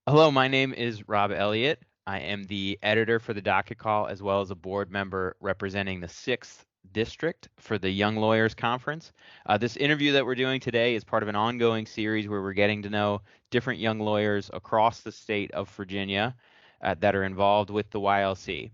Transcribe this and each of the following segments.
Hello, my name is Rob Elliott. I am the editor for the docket call as well as a board member representing the 6th District for the Young Lawyers Conference. This interview that we're doing today is part of an ongoing series where we're getting to know different young lawyers across the state of Virginia that are involved with the YLC.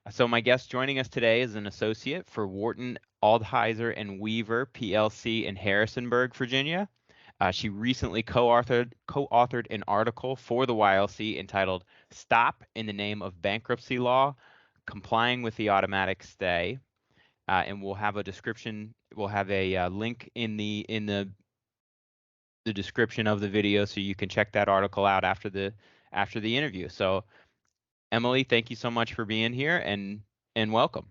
So my guest joining us today is an associate for Wharton, Aldheiser, and Weaver, PLC in Harrisonburg, Virginia. She recently co-authored an article for the YLC entitled "Stop in the Name of Bankruptcy Law: Complying with the Automatic Stay," and we'll have a description. We'll have a link in the description of the video, so you can check that article out after the interview. So, Emily, thank you so much for being here and welcome.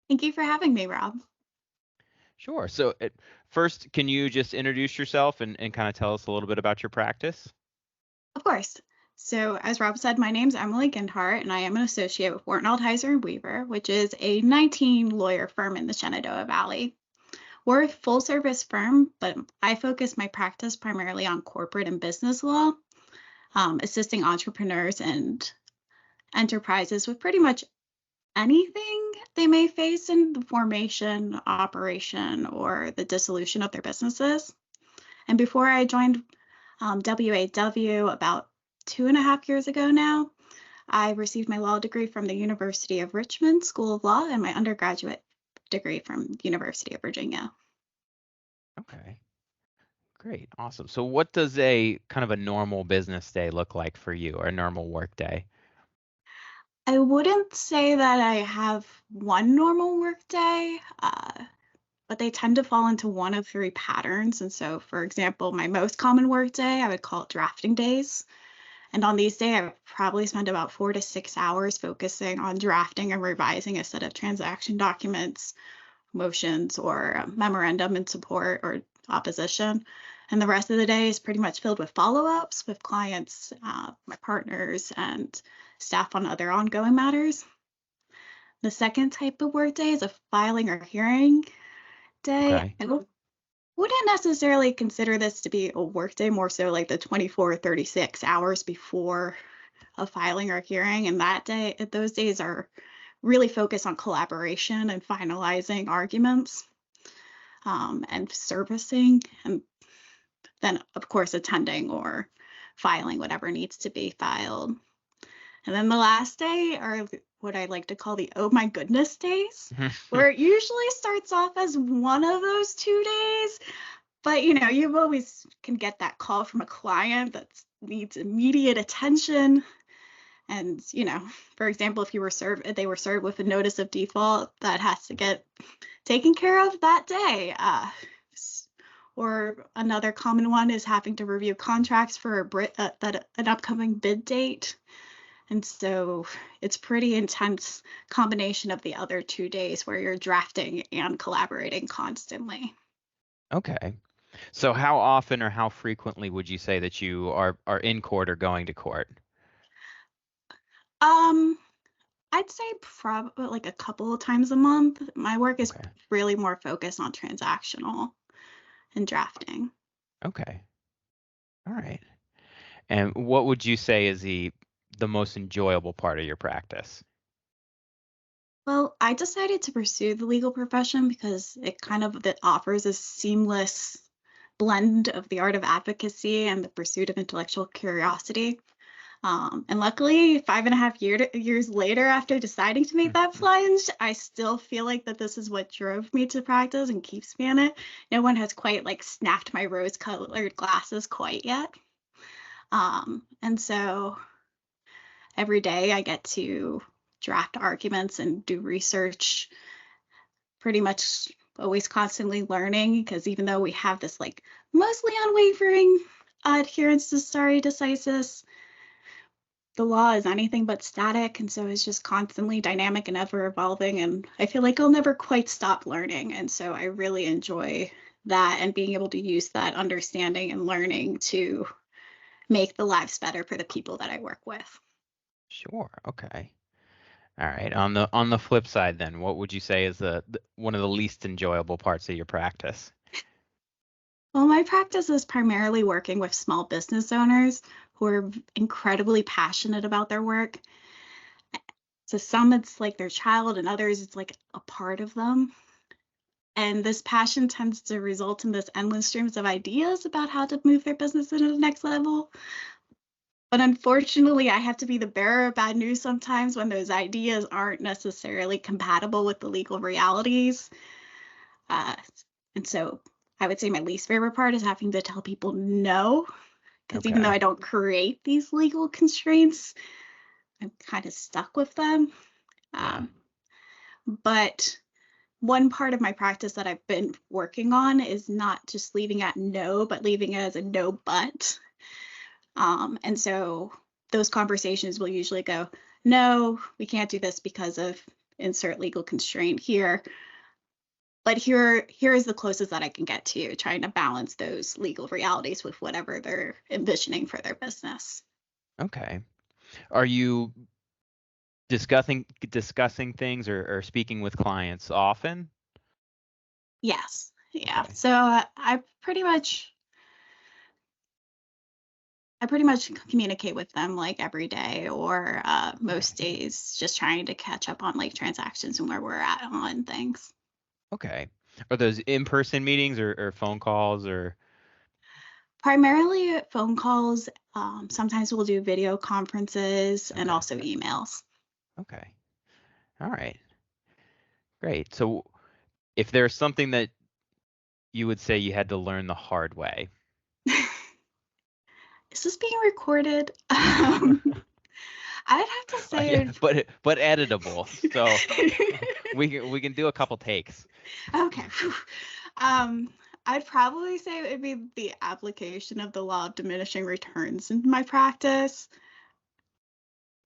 Thank you for having me, Rob. Sure. So, first, can you just introduce yourself and kind of tell us a little bit about your practice? Of course. So, as Rob said, my name's Emily Gindhart, and I am an associate with Wharton Aldheiser and Weaver, which is a 19 lawyer firm in the Shenandoah Valley. We're a full service firm, but I focus my practice primarily on corporate and business law, assisting entrepreneurs and enterprises with pretty much anything they may face in the formation, operation, or the dissolution of their businesses. And before I joined WAW about 2.5 years ago now, I received my law degree from the University of Richmond School of Law and my undergraduate degree from the University of Virginia. Okay. Great. Awesome. So what does a kind of a normal business day look like for you or a normal work day? I wouldn't say that I have one normal work day, but they tend to fall into one of three patterns. And so, for example, my most common work day, I would call it drafting days. And on these days, I would probably spend about 4 to 6 hours focusing on drafting and revising a set of transaction documents, motions, or a memorandum in support or opposition. And the rest of the day is pretty much filled with follow ups with clients, my partners, and staff on other ongoing matters. The second type of work day is a filing or hearing day. Okay. Wouldn't necessarily consider this to be a work day, more so like the 24 or 36 hours before a filing or hearing. And those days are really focused on collaboration and finalizing arguments, and servicing, and then, of course, attending or filing whatever needs to be filed. And then the last day are what I like to call the oh my goodness days, where it usually starts off as one of those 2 days. But you always can get that call from a client that needs immediate attention. And, for example, if they were served with a notice of default that has to get taken care of that day. Or another common one is having to review contracts for an upcoming bid date. And so it's pretty intense combination of the other 2 days where you're drafting and collaborating constantly. Okay. So how often or how frequently would you say that you are in court or going to court? Um, I'd say probably like a couple of times a month. My work is Okay. really more focused on transactional and drafting. Okay. All right. And what would you say is the most enjoyable part of your practice? Well, I decided to pursue the legal profession because it offers a seamless blend of the art of advocacy and the pursuit of intellectual curiosity. And luckily, 5.5 years later, after deciding to make that plunge, I still feel like that this is what drove me to practice and keeps me in it. No one has quite like snapped my rose-colored glasses quite yet. And so every day I get to draft arguments and do research, pretty much always constantly learning because even though we have this like mostly unwavering adherence to stare decisis, the law is anything but static, and so it's just constantly dynamic and ever evolving, and I feel like I'll never quite stop learning, and so I really enjoy that and being able to use that understanding and learning to make the lives better for the people that I work with. Sure. Okay. All right. On the flip side then, what would you say is one of the least enjoyable parts of your practice? Well, my practice is primarily working with small business owners who are incredibly passionate about their work. So some it's like their child, and others it's like a part of them. And this passion tends to result in this endless streams of ideas about how to move their business into the next level. But unfortunately, I have to be the bearer of bad news sometimes when those ideas aren't necessarily compatible with the legal realities. Uh, and so I would say my least favorite part is having to tell people no, because even though Okay. I don't create these legal constraints, I'm kind of stuck with them. Yeah. Um, but one part of my practice that I've been working on is not just leaving at no, but leaving it as a no but. And so those conversations will usually go, no, we can't do this because of insert legal constraint here. But here is the closest that I can get to trying to balance those legal realities with whatever they're envisioning for their business. Okay. Are you discussing things or speaking with clients often? Yes. Yeah. Okay. So I pretty much communicate with them like every day or most Okay. days, just trying to catch up on like transactions and where we're at on things. Okay. Are those in-person meetings or phone calls or Primarily phone calls. Sometimes we'll do video conferences and okay. also emails. Okay. All right. Great. So if there's something that you would say you had to learn the hard way. Is this being recorded? I'd have to Yeah, say. but editable. So we can do a couple takes. Okay. Um, I'd probably say it would be the application of the law of diminishing returns in my practice.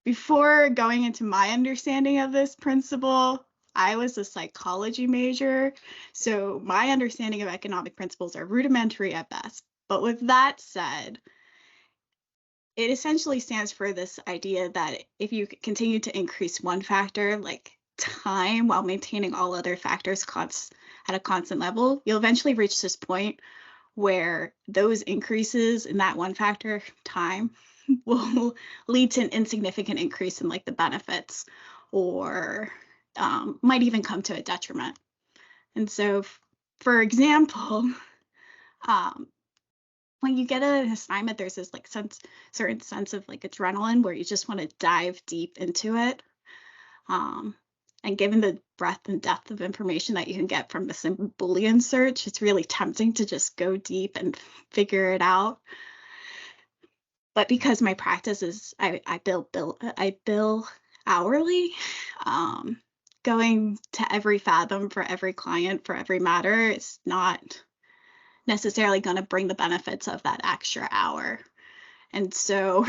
Before going into my understanding of this principle, I was a psychology major, so my understanding of economic principles are rudimentary at best. But with that said, it essentially stands for this idea that if you continue to increase one factor, like time, while maintaining all other factors at a constant level, you'll eventually reach this point where those increases in that one factor, time, will lead to an insignificant increase in like the benefits or might even come to a detriment. And so, for example, um, when you get an assignment, there's this like certain sense of like adrenaline where you just want to dive deep into it. Um, and given the breadth and depth of information that you can get from the simple Boolean search, it's really tempting to just go deep and figure it out. But because my practice is I bill hourly, um, going to every fathom for every client for every matter is not necessarily going to bring the benefits of that extra hour. And so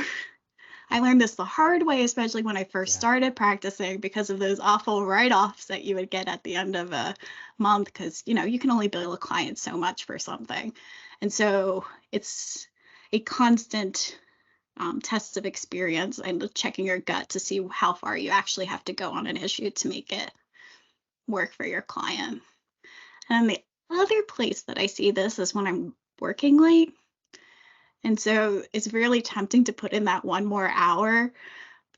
I learned this the hard way, especially when I first Yeah. started practicing, because of those awful write-offs that you would get at the end of a month, because you can only bill a client so much for something. And so it's a constant test of experience and checking your gut to see how far you actually have to go on an issue to make it work for your client. And the other place that I see this is when I'm working late. And so it's really tempting to put in that one more hour,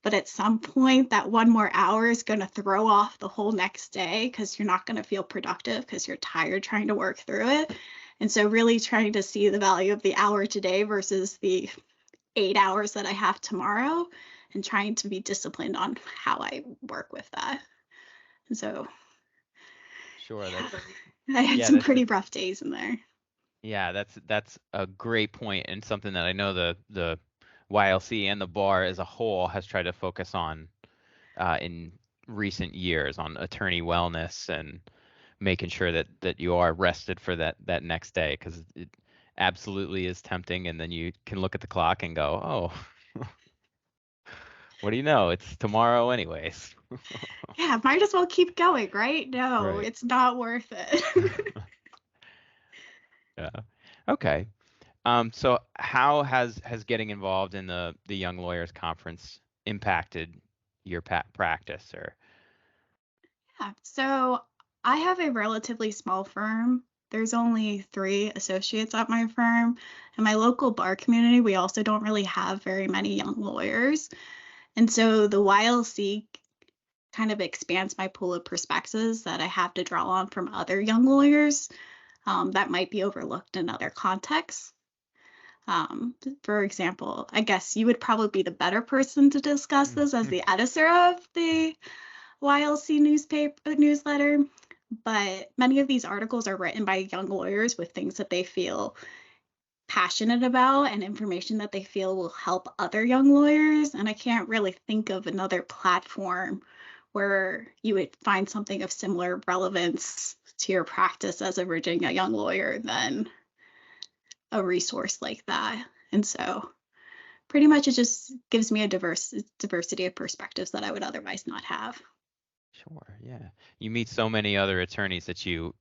but at some point, that one more hour is going to throw off the whole next day because you're not going to feel productive because you're tired trying to work through it. And so, really trying to see the value of the hour today versus the 8 hours that I have tomorrow and trying to be disciplined on how I work with that. And so, Sure. That's I had yeah, some that's pretty rough days in there. yeah, that's a great point and something that I know the YLC and the bar as a whole has tried to focus on in recent years on attorney wellness and making sure that you are rested for that next day because it absolutely is tempting and then you can look at the clock and go, oh, what do you know? It's tomorrow anyways. Yeah, might as well keep going, right? No, Right. it's not worth it. Yeah. Okay. So how has getting involved in the Young Lawyers Conference impacted your practice, or Yeah, so I have a relatively small firm. there's only 3 associates at my firm. In my local bar community, we also don't really have very many young lawyers. And so the YLC kind of expands my pool of perspectives that I have to draw on from other young lawyers that might be overlooked in other contexts. For example, I guess you would probably be the better person to discuss this as the editor of the YLC newsletter. But many of these articles are written by young lawyers with things that they feel passionate about and information that they feel will help other young lawyers. And I can't really think of another platform where you would find something of similar relevance to your practice as a Virginia young lawyer than a resource like that. And so pretty much it just gives me a diversity of perspectives that I would otherwise not have. Sure, yeah. You meet so many other attorneys that you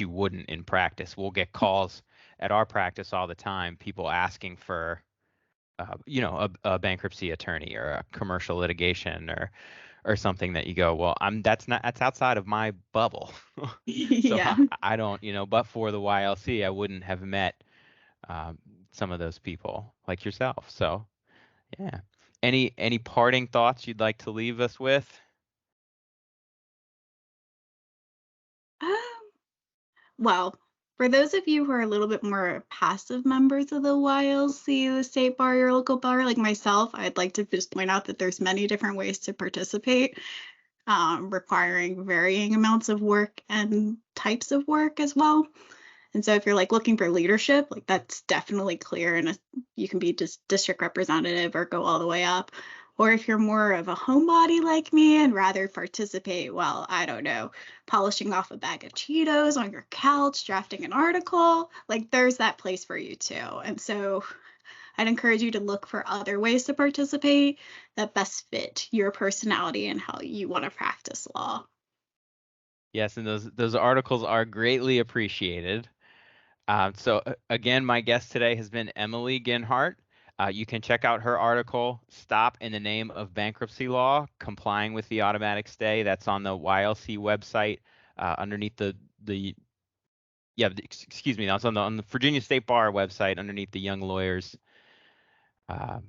wouldn't in practice. We'll get calls at our practice all the time, people asking for a bankruptcy attorney or a commercial litigation or something that you go, well, that's outside of my bubble. So Yeah. I don't, but for the YLC, I wouldn't have met um, some of those people like yourself. So yeah. Any parting thoughts you'd like to leave us with? Um, well, for those of you who are a little bit more passive members of the YLC, the state bar, your local bar, like myself, I'd like to just point out that there's many different ways to participate, requiring varying amounts of work and types of work as well. And so if you're like looking for leadership, like that's definitely clear and you can be just district representative or go all the way up. Or if you're more of a homebody like me and rather participate, well, I don't know, polishing off a bag of Cheetos on your couch, drafting an article, like there's that place for you too. And so I'd encourage you to look for other ways to participate that best fit your personality and how you want to practice law. Yes, and those articles are greatly appreciated. Again, my guest today has been Emily Gindhart. You can check out her article, "Stop in the Name of Bankruptcy Law: Complying with the Automatic Stay." That's on the YLC website underneath the yeah, excuse me, that's on the Virginia State Bar website underneath the um,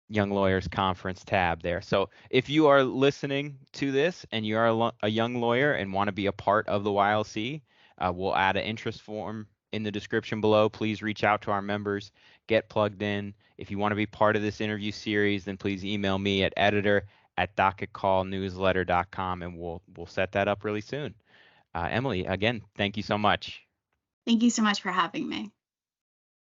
Young Lawyers Conference tab there. So if you are listening to this and you are a young lawyer and want to be a part of the YLC, we'll add an interest form in the description below. Please reach out to our members, get plugged in. If you want to be part of this interview series, then please email me at editor@docketcallnewsletter.com and we'll set that up really soon. Emily, again, thank you so much. Thank you so much for having me.